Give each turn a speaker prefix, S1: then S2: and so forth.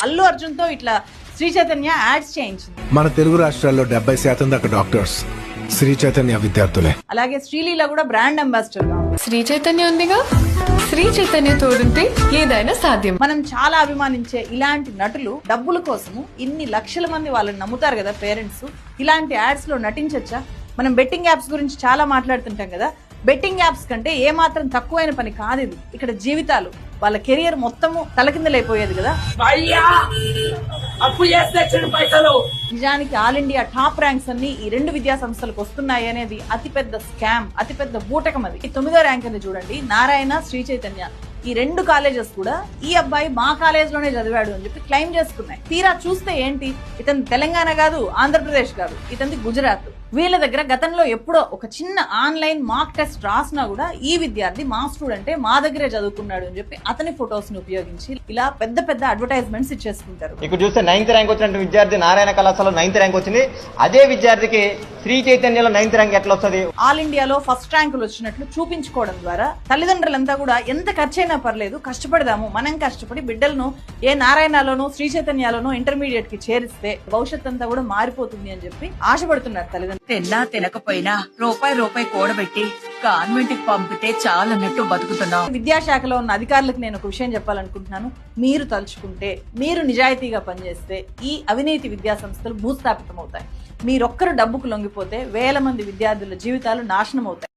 S1: అల్లు అర్జున్ తో ఇట్లా శ్రీ చైతన్య యాడ్స్ చేయించింది.
S2: మన తెలుగు రాష్ట్రాల్లో 70% దాకా డాక్టర్స్ శ్రీ చైతన్య విద్యార్థులే.
S1: అలాగే శ్రీలీల కూడా బ్రాండ్ అంబాసిడర్ గా ఉంది.
S3: శ్రీ చైతన్య ఉందిగా, శ్రీ చైతన్య తోడుంటే ఏదైనా సాధ్యం.
S1: మనం చాలా అభిమానించే ఇలాంటి నటులు డబ్బుల కోసము ఇన్ని లక్షల మంది వాళ్ళని నమ్ముతారు కదా పేరెంట్స్. ఇలాంటి యాడ్స్ లో నటించొచ్చా? మనం బెట్టింగ్ యాప్స్ గురించి చాలా మాట్లాడుతుంటాం కదా. బెట్టింగ్ యాప్స్ కంటే ఏ మాత్రం తక్కువైన పని కాదు ఇది. ఇక్కడ జీవితాలు, వాళ్ళ కెరియర్ మొత్తము తలకిందలైపోయేది కదా. నిజానికి ఆల్ ఇండియా టాప్ ర్యాంక్స్ అన్ని ఈ రెండు విద్యా సంస్థలకు వస్తున్నాయి అనేది అతిపెద్ద స్కామ్, అతిపెద్ద బూటకం. అది 9వ ర్యాంక్ అని చూడండి, నారాయణ, శ్రీ చైతన్య. ఈ రెండు కాలేజెస్ కూడా ఈ అబ్బాయి మా కాలేజ్ లోనే చదివాడు అని చెప్పి క్లెయిమ్ చేసుకున్నాయి. తీరా చూస్తే ఏంటి, ఇతను తెలంగాణ కాదు, ఆంధ్రప్రదేశ్ కాదు, ఇతని గుజరాత్. వీళ్ళ దగ్గర గతంలో ఎప్పుడో ఒక చిన్న ఆన్లైన్ మాక్ టెస్ట్ రాసినా కూడా ఈ విద్యార్థి మా స్టూడెంటే, మా దగ్గరే చదువుకున్నాడు అని చెప్పి అతని ఫొటోస్ ని ఉపయోగించి ఇలా పెద్ద పెద్ద అడ్వర్టైజ్మెంట్స్ ఇచ్చేసుకుంటారు.
S4: ఇక్కడ చూస్తే 9th ర్యాంక్ వచ్చినట్టు విద్యార్థి నారాయణ కళాశాలలో 9th ర్యాంక్ వచ్చింది. అదే విద్యార్థికి శ్రీ చైతన్యలో 9th ర్యాంక్ ఎట్లా వస్తుంది?
S1: ఆల్ ఇండియాలో ఫస్ట్ ర్యాంకులు వచ్చినట్లు చూపించుకోవడం ద్వారా తల్లిదండ్రులంతా కూడా ఎంత ఖర్చైనా పర్లేదు, కష్టపడదాము, మనం కష్టపడి బిడ్డలను ఏ నారాయణలోనో శ్రీ చైతన్యలోనో ఇంటర్మీడియట్ కి చేరిస్తే భవిష్యత్ అంతా కూడా మారిపోతుంది అని చెప్పి ఆశపడుతున్నారు తల్లిదండ్రులు.
S5: తిన్నా తినకపోయినా రూపాయి కూడబెట్టి కాన్వెంట్ కి పంపితే చాలన్నట్టు బతుకుతున్నాం.
S1: విద్యాశాఖలో ఉన్న అధికారులకు నేను ఒక విషయం చెప్పాలనుకుంటున్నాను. మీరు తలుచుకుంటే, మీరు నిజాయితీగా పనిచేస్తే ఈ అవినీతి విద్యా సంస్థలు భూస్థాపితం అవుతాయి. మీరొక్కరు డబ్బుకు లొంగిపోతే వేల మంది విద్యార్థుల జీవితాలు నాశనం అవుతాయి.